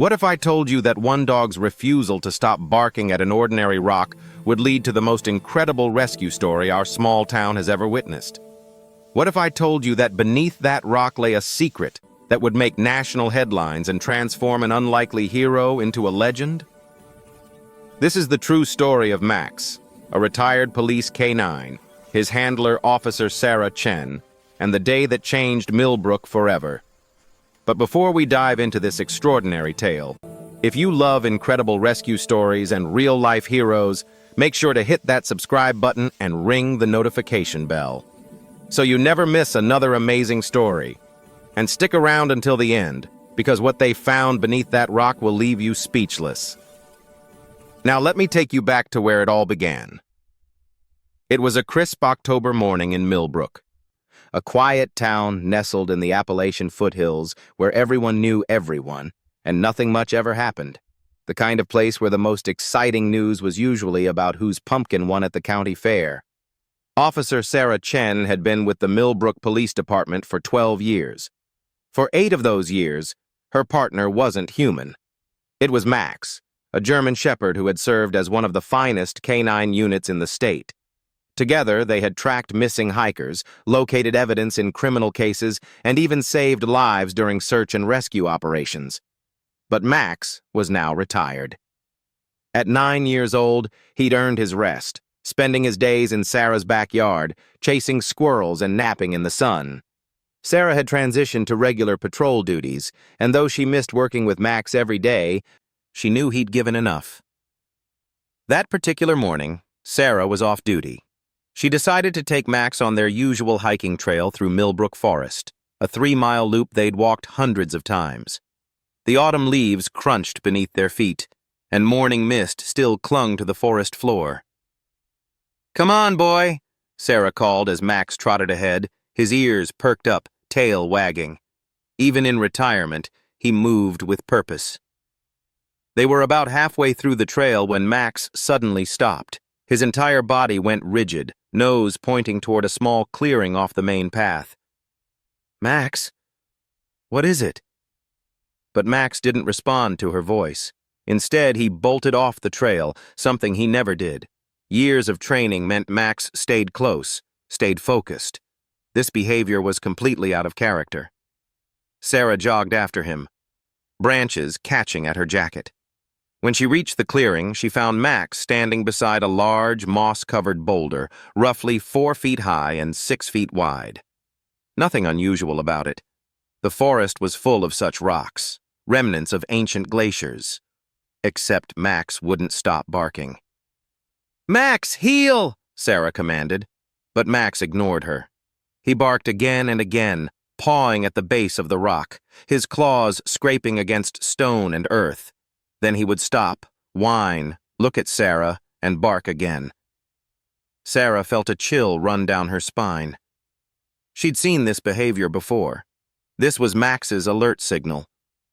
What if I told you that one dog's refusal to stop barking at an ordinary rock would lead to the most incredible rescue story our small town has ever witnessed? What if I told you that beneath that rock lay a secret that would make national headlines and transform an unlikely hero into a legend? This is the true story of Max, a retired police K-9, his handler Officer Sarah Chen, and the day that changed Millbrook forever. But before we dive into this extraordinary tale, if you love incredible rescue stories and real-life heroes, make sure to hit that subscribe button and ring the notification bell, so you never miss another amazing story. And stick around until the end, because what they found beneath that rock will leave you speechless. Now let me take you back to where it all began. It was a crisp October morning in Millbrook, a quiet town nestled in the Appalachian foothills where everyone knew everyone, and nothing much ever happened. The kind of place where the most exciting news was usually about whose pumpkin won at the county fair. Officer Sarah Chen had been with the Millbrook Police Department for 12 years. For 8 of those years, her partner wasn't human. It was Max, a German Shepherd who had served as one of the finest K-9 units in the state. Together, they had tracked missing hikers, located evidence in criminal cases, and even saved lives during search and rescue operations. But Max was now retired. At 9 years old, he'd earned his rest, spending his days in Sarah's backyard, chasing squirrels and napping in the sun. Sarah had transitioned to regular patrol duties, and though she missed working with Max every day, she knew he'd given enough. That particular morning, Sarah was off duty. She decided to take Max on their usual hiking trail through Millbrook Forest, a 3-mile loop they'd walked hundreds of times. The autumn leaves crunched beneath their feet, and morning mist still clung to the forest floor. "Come on, boy," Sarah called as Max trotted ahead, his ears perked up, tail wagging. Even in retirement, he moved with purpose. They were about halfway through the trail when Max suddenly stopped. His entire body went rigid, nose pointing toward a small clearing off the main path. "Max, what is it?" But Max didn't respond to her voice. Instead, he bolted off the trail, something he never did. Years of training meant Max stayed close, stayed focused. This behavior was completely out of character. Sarah jogged after him, branches catching at her jacket. When she reached the clearing, she found Max standing beside a large, moss-covered boulder, roughly 4 feet high and 6 feet wide. Nothing unusual about it. The forest was full of such rocks, remnants of ancient glaciers. Except Max wouldn't stop barking. "Max, heel!" Sarah commanded, but Max ignored her. He barked again and again, pawing at the base of the rock, his claws scraping against stone and earth. Then he would stop, whine, look at Sarah, and bark again. Sarah felt a chill run down her spine. She'd seen this behavior before. This was Max's alert signal,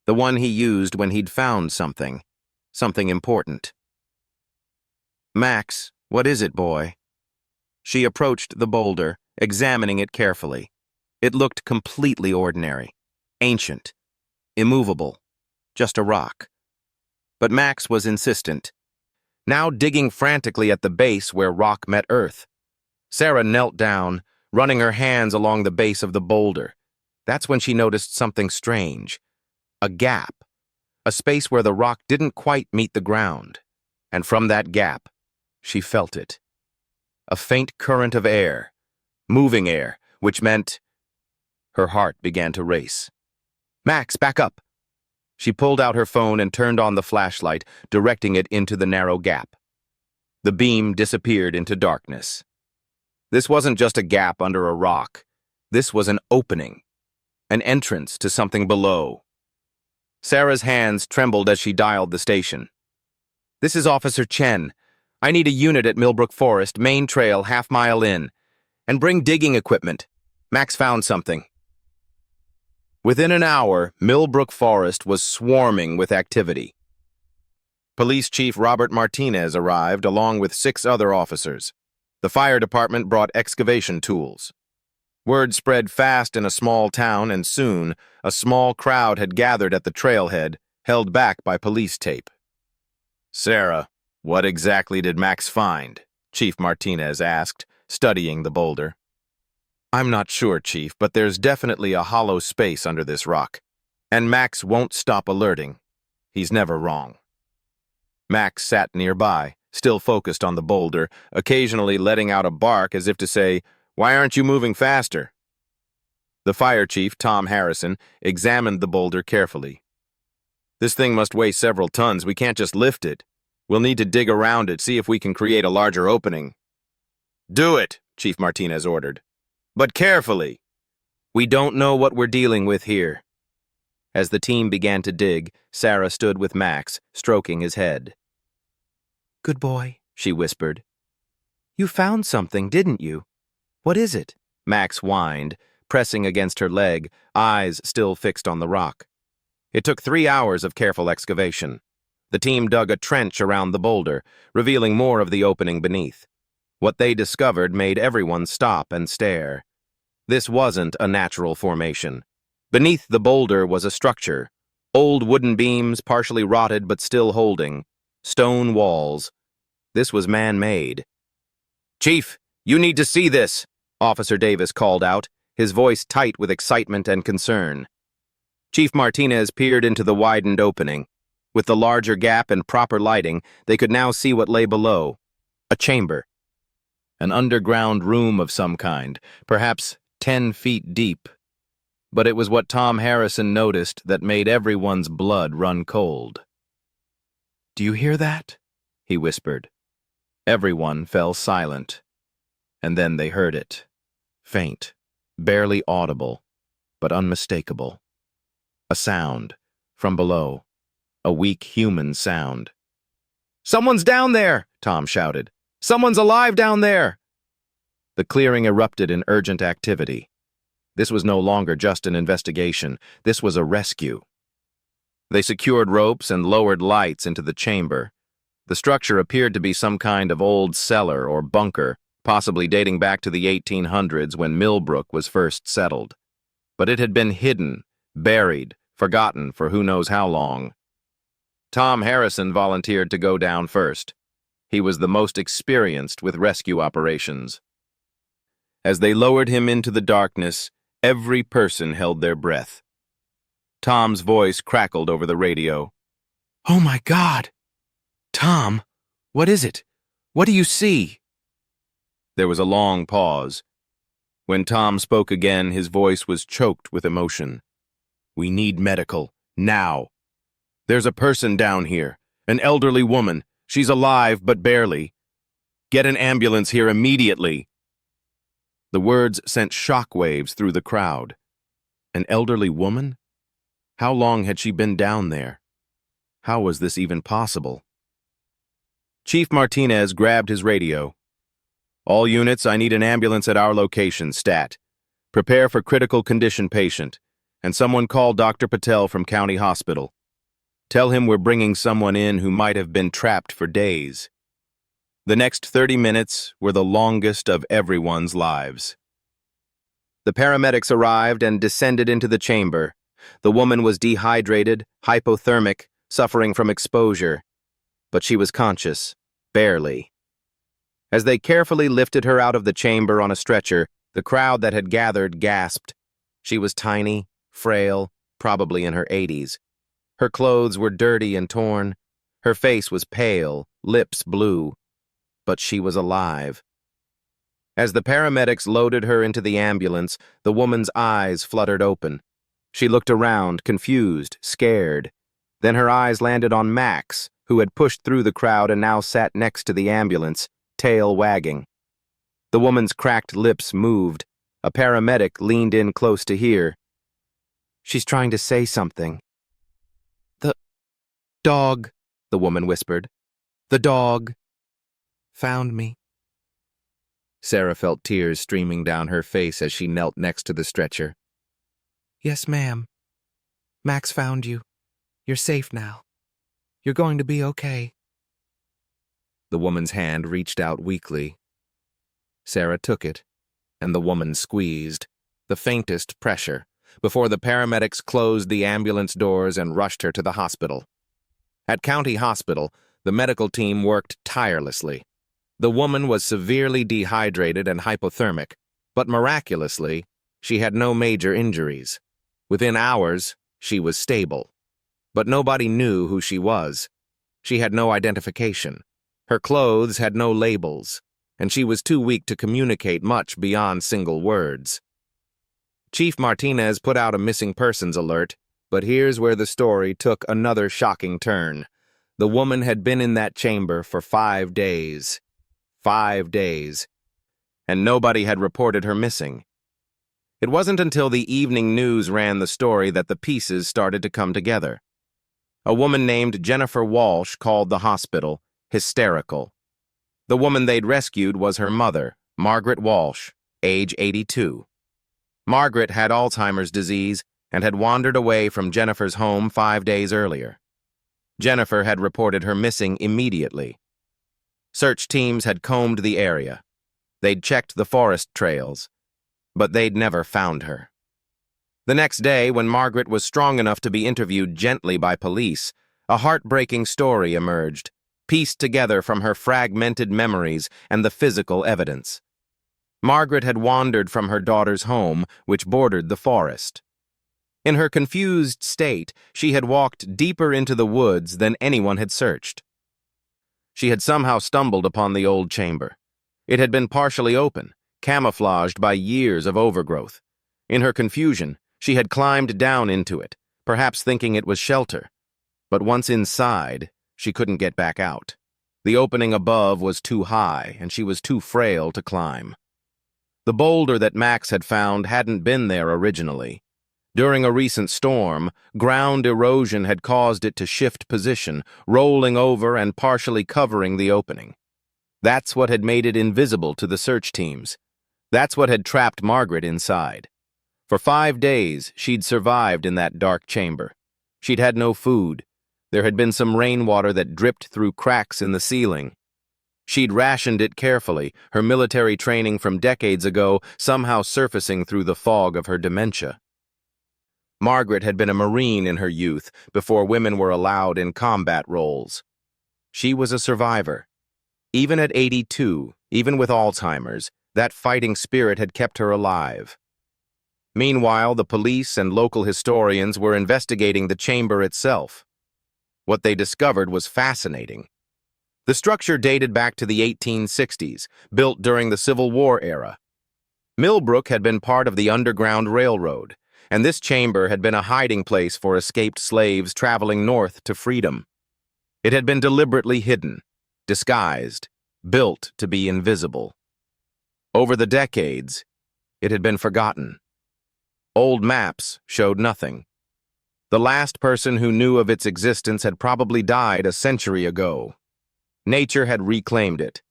the one he used when he'd found something important. "Max, what is it, boy?" She approached the boulder, examining it carefully. It looked completely ordinary, ancient, immovable, just a rock. But Max was insistent, now digging frantically at the base where rock met earth. Sarah knelt down, running her hands along the base of the boulder. That's when she noticed something strange. A gap, a space where the rock didn't quite meet the ground. And from that gap, she felt it. A faint current of air, moving air, which meant... Her heart began to race. "Max, back up!" She pulled out her phone and turned on the flashlight, directing it into the narrow gap. The beam disappeared into darkness. This wasn't just a gap under a rock. This was an opening, an entrance to something below. Sarah's hands trembled as she dialed the station. "This is Officer Chen. I need a unit at Millbrook Forest, main trail, half-mile in. And bring digging equipment. Max found something." Within an hour, Millbrook Forest was swarming with activity. Police Chief Robert Martinez arrived along with 6 other officers. The fire department brought excavation tools. Word spread fast in a small town, and soon, a small crowd had gathered at the trailhead, held back by police tape. "Sarah, what exactly did Max find?" Chief Martinez asked, studying the boulder. "I'm not sure, Chief, but there's definitely a hollow space under this rock. And Max won't stop alerting. He's never wrong." Max sat nearby, still focused on the boulder, occasionally letting out a bark as if to say, "Why aren't you moving faster?" The fire chief, Tom Harrison, examined the boulder carefully. "This thing must weigh several tons. We can't just lift it. We'll need to dig around it, see if we can create a larger opening." "Do it," Chief Martinez ordered. "But carefully. We don't know what we're dealing with here." As the team began to dig, Sarah stood with Max, stroking his head. "Good boy," she whispered. "You found something, didn't you? What is it?" Max whined, pressing against her leg, eyes still fixed on the rock. It took 3 hours of careful excavation. The team dug a trench around the boulder, revealing more of the opening beneath. What they discovered made everyone stop and stare. This wasn't a natural formation. Beneath the boulder was a structure. Old wooden beams, partially rotted but still holding. Stone walls. This was man-made. "Chief, you need to see this," Officer Davis called out, his voice tight with excitement and concern. Chief Martinez peered into the widened opening. With the larger gap and proper lighting, they could now see what lay below. A chamber. An underground room of some kind, perhaps 10 feet deep. But it was what Tom Harrison noticed that made everyone's blood run cold. "Do you hear that?" he whispered. Everyone fell silent. And then they heard it. Faint, barely audible, but unmistakable. A sound from below. A weak human sound. "Someone's down there!" Tom shouted. "Someone's alive down there!" The clearing erupted in urgent activity. This was no longer just an investigation. This was a rescue. They secured ropes and lowered lights into the chamber. The structure appeared to be some kind of old cellar or bunker, possibly dating back to the 1800s when Millbrook was first settled. But it had been hidden, buried, forgotten for who knows how long. Tom Harrison volunteered to go down first. He was the most experienced with rescue operations. As they lowered him into the darkness, every person held their breath. Tom's voice crackled over the radio. "Oh my God! Tom, what is it? What do you see?" There was a long pause. When Tom spoke again, his voice was choked with emotion. "We need medical, now. There's a person down here, an elderly woman. She's alive, but barely. Get an ambulance here immediately." The words sent shockwaves through the crowd. An elderly woman? How long had she been down there? How was this even possible? Chief Martinez grabbed his radio. "All units, I need an ambulance at our location, stat. Prepare for critical condition patient. And someone call Dr. Patel from County Hospital. Tell him we're bringing someone in who might have been trapped for days." The next 30 minutes were the longest of everyone's lives. The paramedics arrived and descended into the chamber. The woman was dehydrated, hypothermic, suffering from exposure. But she was conscious, barely. As they carefully lifted her out of the chamber on a stretcher, the crowd that had gathered gasped. She was tiny, frail, probably in her 80s. Her clothes were dirty and torn. Her face was pale, lips blue. But she was alive. As the paramedics loaded her into the ambulance, the woman's eyes fluttered open. She looked around, confused, scared. Then her eyes landed on Max, who had pushed through the crowd and now sat next to the ambulance, tail wagging. The woman's cracked lips moved. A paramedic leaned in close to hear. "She's trying to say something." "The dog," the woman whispered. "The dog found me." Sarah felt tears streaming down her face as she knelt next to the stretcher. "Yes, ma'am. Max found you. You're safe now. You're going to be okay." The woman's hand reached out weakly. Sarah took it, and the woman squeezed, the faintest pressure, before the paramedics closed the ambulance doors and rushed her to the hospital. At County Hospital, the medical team worked tirelessly. The woman was severely dehydrated and hypothermic, but miraculously, she had no major injuries. Within hours, she was stable. But nobody knew who she was. She had no identification. Her clothes had no labels, and she was too weak to communicate much beyond single words. Chief Martinez put out a missing persons alert, but here's where the story took another shocking turn. The woman had been in that chamber for 5 days. 5 days. And nobody had reported her missing. It wasn't until the evening news ran the story that the pieces started to come together. A woman named Jennifer Walsh called the hospital hysterical. The woman they'd rescued was her mother, Margaret Walsh, age 82. Margaret had Alzheimer's disease and had wandered away from Jennifer's home 5 days earlier. Jennifer had reported her missing immediately. Search teams had combed the area. They'd checked the forest trails, but they'd never found her. The next day, when Margaret was strong enough to be interviewed gently by police, a heartbreaking story emerged, pieced together from her fragmented memories and the physical evidence. Margaret had wandered from her daughter's home, which bordered the forest. In her confused state, she had walked deeper into the woods than anyone had searched. She had somehow stumbled upon the old chamber. It had been partially open, camouflaged by years of overgrowth. In her confusion, she had climbed down into it, perhaps thinking it was shelter. But once inside, she couldn't get back out. The opening above was too high, and she was too frail to climb. The boulder that Max had found hadn't been there originally. During a recent storm, ground erosion had caused it to shift position, rolling over and partially covering the opening. That's what had made it invisible to the search teams. That's what had trapped Margaret inside. For 5 days, she'd survived in that dark chamber. She'd had no food. There had been some rainwater that dripped through cracks in the ceiling. She'd rationed it carefully, her military training from decades ago somehow surfacing through the fog of her dementia. Margaret had been a Marine in her youth, before women were allowed in combat roles. She was a survivor. Even at 82, even with Alzheimer's, that fighting spirit had kept her alive. Meanwhile, the police and local historians were investigating the chamber itself. What they discovered was fascinating. The structure dated back to the 1860s, built during the Civil War era. Millbrook had been part of the Underground Railroad, and this chamber had been a hiding place for escaped slaves traveling north to freedom. It had been deliberately hidden, disguised, built to be invisible. Over the decades, it had been forgotten. Old maps showed nothing. The last person who knew of its existence had probably died a century ago. Nature had reclaimed it,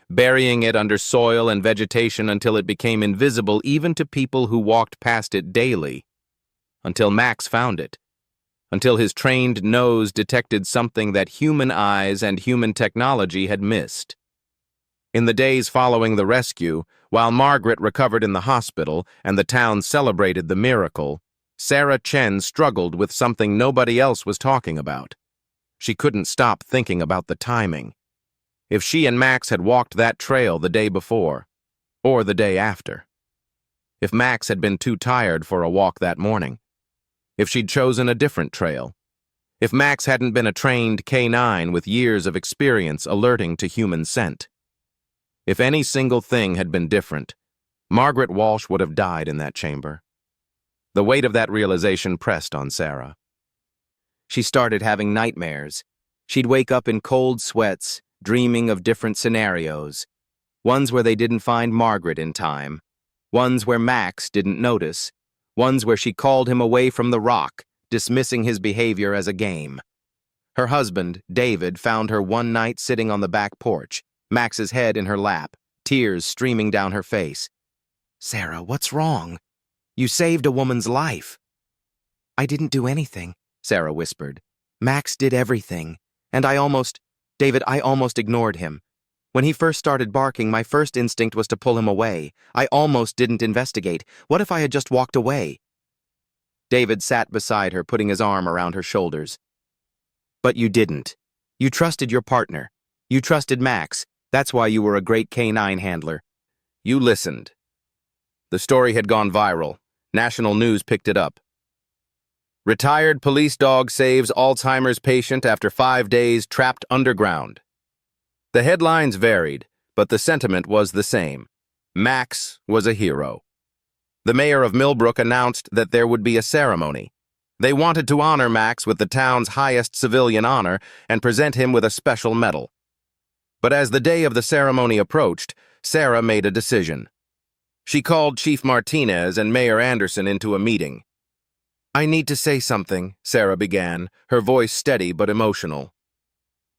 burying it under soil and vegetation until it became invisible even to people who walked past it daily. Until Max found it. Until his trained nose detected something that human eyes and human technology had missed. In the days following the rescue, while Margaret recovered in the hospital and the town celebrated the miracle, Sarah Chen struggled with something nobody else was talking about. She couldn't stop thinking about the timing. If she and Max had walked that trail the day before, or the day after. If Max had been too tired for a walk that morning. If she'd chosen a different trail. If Max hadn't been a trained K9 with years of experience alerting to human scent. If any single thing had been different, Margaret Walsh would have died in that chamber. The weight of that realization pressed on Sarah. She started having nightmares. She'd wake up in cold sweats, dreaming of different scenarios. Ones where they didn't find Margaret in time. Ones where Max didn't notice. Ones where she called him away from the rock, dismissing his behavior as a game. Her husband, David, found her one night sitting on the back porch, Max's head in her lap, tears streaming down her face. "Sarah, what's wrong? You saved a woman's life." "I didn't do anything," Sarah whispered. "Max did everything, and I almost ignored him. When he first started barking, my first instinct was to pull him away. I almost didn't investigate. What if I had just walked away?" David sat beside her, putting his arm around her shoulders. But you didn't. You trusted your partner. You trusted Max. That's why you were a great canine handler. You listened. The story had gone viral. National news picked it up. Retired police dog saves Alzheimer's patient after 5 days trapped underground. The headlines varied, but the sentiment was the same. Max was a hero. The mayor of Millbrook announced that there would be a ceremony. They wanted to honor Max with the town's highest civilian honor and present him with a special medal. But as the day of the ceremony approached, Sarah made a decision. She called Chief Martinez and Mayor Anderson into a meeting. "I need to say something," Sarah began, her voice steady but emotional.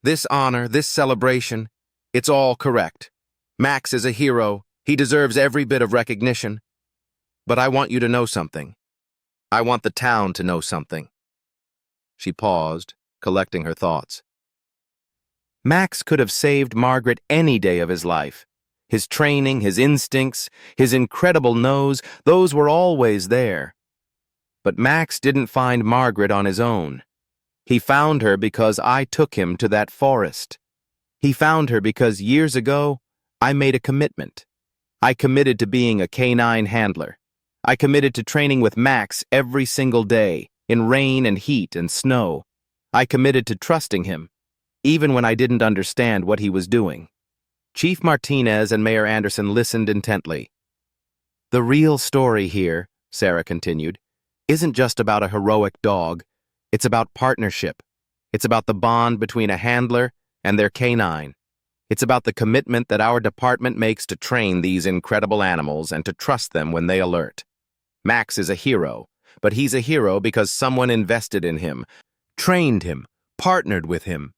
"This honor, this celebration, it's all correct. Max is a hero. He deserves every bit of recognition. But I want you to know something. I want the town to know something." She paused, collecting her thoughts. Max could have saved Margaret any day of his life. His training, his instincts, his incredible nose, those were always there. But Max didn't find Margaret on his own. He found her because I took him to that forest. He found her because years ago, I made a commitment. I committed to being a canine handler. I committed to training with Max every single day, in rain and heat and snow. I committed to trusting him, even when I didn't understand what he was doing. Chief Martinez and Mayor Anderson listened intently. "The real story here," Sarah continued, "isn't just about a heroic dog. It's about partnership. It's about the bond between a handler and their canine. It's about the commitment that our department makes to train these incredible animals and to trust them when they alert. Max is a hero, but he's a hero because someone invested in him, trained him, partnered with him."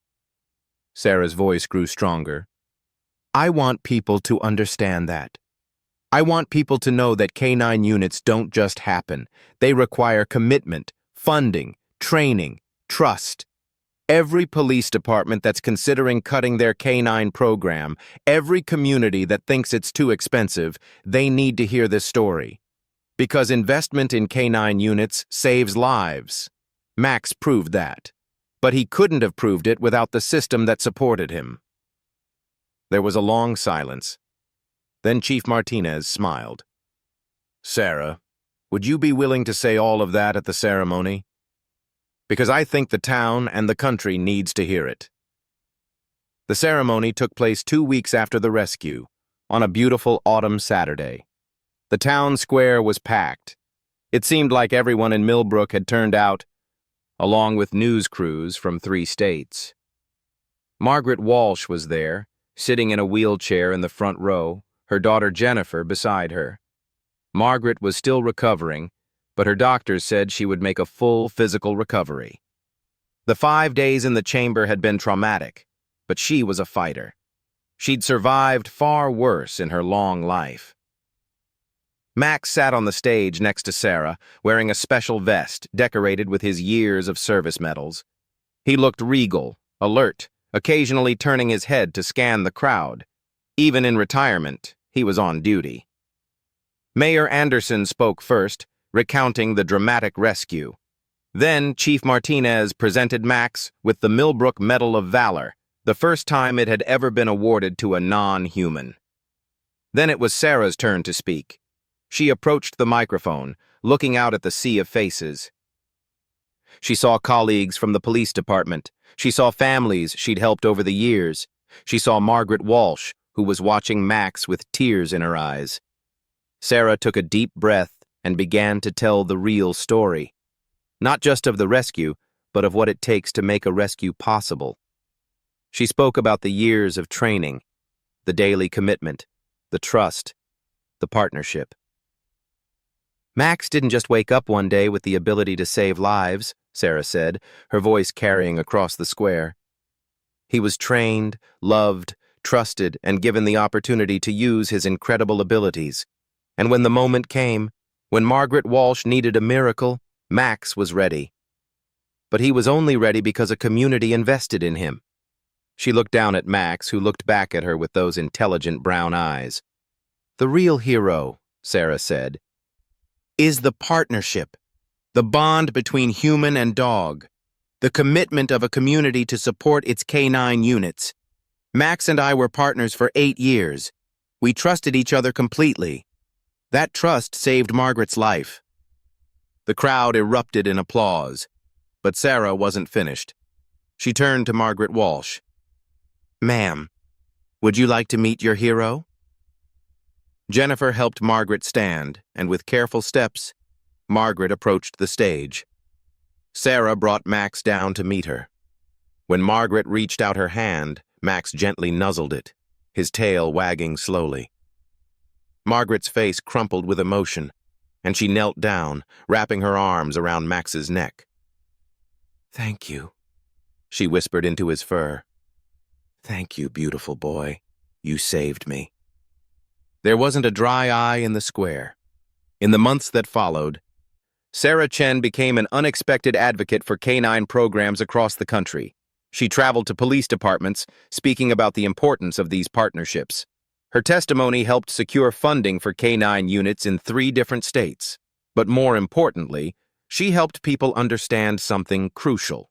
Sarah's voice grew stronger. "I want people to understand that. I want people to know that canine units don't just happen. They require commitment, funding, training, trust. Every police department that's considering cutting their canine program, every community that thinks it's too expensive, they need to hear this story. Because investment in canine units saves lives. Max proved that. But he couldn't have proved it without the system that supported him." There was a long silence. Then Chief Martinez smiled. "Sarah, would you be willing to say all of that at the ceremony? Because I think the town and the country needs to hear it." The ceremony took place 2 weeks after the rescue, on a beautiful autumn Saturday. The town square was packed. It seemed like everyone in Millbrook had turned out, along with news crews from 3 states. Margaret Walsh was there, sitting in a wheelchair in the front row, her daughter Jennifer beside her. Margaret was still recovering, but her doctors said she would make a full physical recovery. The 5 days in the chamber had been traumatic, but she was a fighter. She'd survived far worse in her long life. Max sat on the stage next to Sarah, wearing a special vest decorated with his years of service medals. He looked regal, alert, occasionally turning his head to scan the crowd. Even in retirement, he was on duty. Mayor Anderson spoke first, recounting the dramatic rescue. Then Chief Martinez presented Max with the Millbrook Medal of Valor, the first time it had ever been awarded to a non-human. Then it was Sarah's turn to speak. She approached the microphone, looking out at the sea of faces. She saw colleagues from the police department. She saw families she'd helped over the years. She saw Margaret Walsh, who was watching Max with tears in her eyes. Sarah took a deep breath and began to tell the real story. Not just of the rescue, but of what it takes to make a rescue possible. She spoke about the years of training, the daily commitment, the trust, the partnership. Max didn't just wake up one day with the ability to save lives, Sarah said, her voice carrying across the square. He was trained, loved, trusted, and given the opportunity to use his incredible abilities. And when the moment came, when Margaret Walsh needed a miracle, Max was ready. But he was only ready because a community invested in him. She looked down at Max, who looked back at her with those intelligent brown eyes. "The real hero," Sarah said, "is the partnership. The bond between human and dog. The commitment of a community to support its canine units. Max and I were partners for 8 years. We trusted each other completely. That trust saved Margaret's life. The crowd erupted in applause, but Sarah wasn't finished. She turned to Margaret Walsh. "Ma'am, would you like to meet your hero?" Jennifer helped Margaret stand, and with careful steps, Margaret approached the stage. Sarah brought Max down to meet her. When Margaret reached out her hand, Max gently nuzzled it, his tail wagging slowly. Margaret's face crumpled with emotion, and she knelt down, wrapping her arms around Max's neck. "Thank you," she whispered into his fur. "Thank you, beautiful boy. You saved me." There wasn't a dry eye in the square. In the months that followed, Sarah Chen became an unexpected advocate for canine programs across the country. She traveled to police departments, speaking about the importance of these partnerships. Her testimony helped secure funding for canine units in 3 different states. But more importantly, she helped people understand something crucial: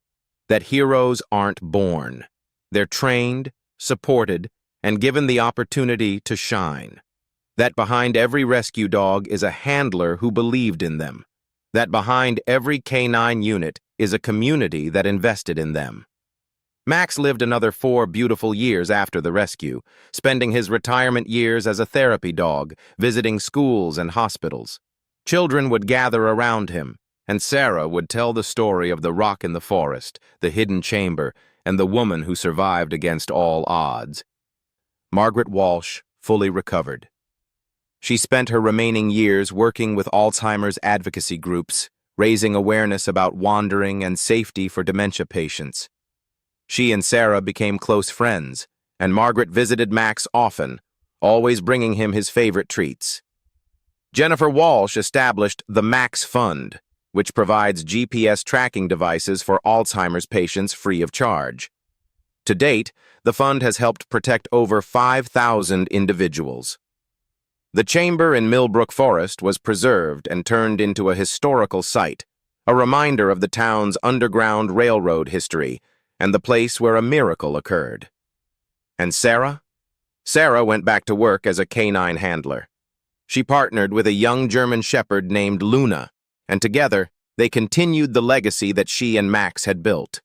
that heroes aren't born. They're trained, supported, and given the opportunity to shine. That behind every rescue dog is a handler who believed in them. That behind every canine unit is a community that invested in them. Max lived another 4 beautiful years after the rescue, spending his retirement years as a therapy dog, visiting schools and hospitals. Children would gather around him, and Sarah would tell the story of the rock in the forest, the hidden chamber, and the woman who survived against all odds. Margaret Walsh fully recovered. She spent her remaining years working with Alzheimer's advocacy groups, raising awareness about wandering and safety for dementia patients. She and Sarah became close friends, and Margaret visited Max often, always bringing him his favorite treats. Jennifer Walsh established the Max Fund, which provides GPS tracking devices for Alzheimer's patients free of charge. To date, the fund has helped protect over 5,000 individuals. The chamber in Millbrook Forest was preserved and turned into a historical site, a reminder of the town's Underground Railroad history and the place where a miracle occurred. And Sarah? Sarah went back to work as a canine handler. She partnered with a young German shepherd named Luna, and together they continued the legacy that she and Max had built.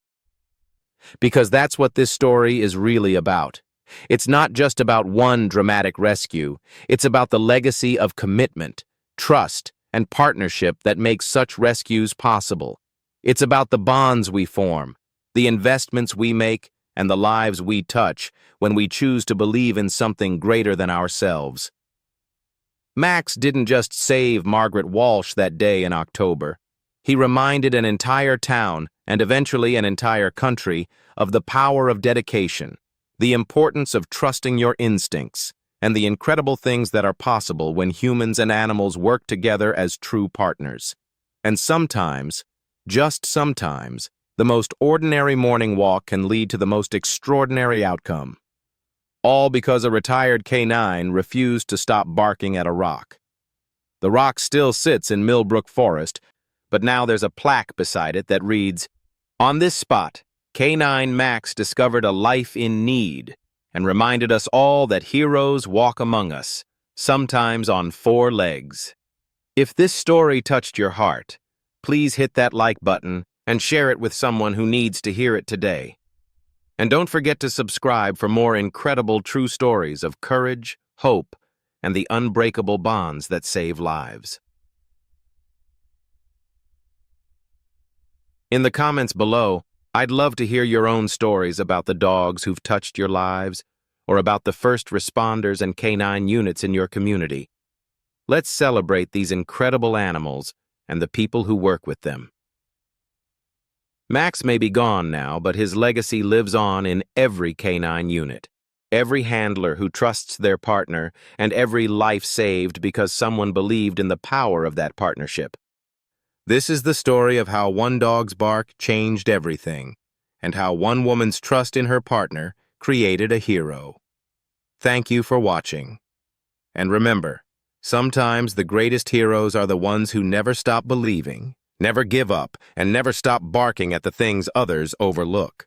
Because that's what this story is really about. It's not just about one dramatic rescue, it's about the legacy of commitment, trust, and partnership that makes such rescues possible. It's about the bonds we form, the investments we make, and the lives we touch when we choose to believe in something greater than ourselves. Max didn't just save Margaret Walsh that day in October. He reminded an entire town, and eventually an entire country, of the power of dedication, the importance of trusting your instincts, and the incredible things that are possible when humans and animals work together as true partners. And sometimes, just sometimes, the most ordinary morning walk can lead to the most extraordinary outcome. All because a retired canine refused to stop barking at a rock. The rock still sits in Millbrook Forest, but now there's a plaque beside it that reads, "On this spot, Canine Max discovered a life in need and reminded us all that heroes walk among us, sometimes on 4 legs." If this story touched your heart, please hit that like button and share it with someone who needs to hear it today. And don't forget to subscribe for more incredible true stories of courage, hope, and the unbreakable bonds that save lives. In the comments below, I'd love to hear your own stories about the dogs who've touched your lives, or about the first responders and canine units in your community. Let's celebrate these incredible animals and the people who work with them. Max may be gone now, but his legacy lives on in every canine unit, every handler who trusts their partner, and every life saved because someone believed in the power of that partnership. This is the story of how one dog's bark changed everything, and how one woman's trust in her partner created a hero. Thank you for watching. And remember, sometimes the greatest heroes are the ones who never stop believing, Never give up, and never stop barking at the things others overlook.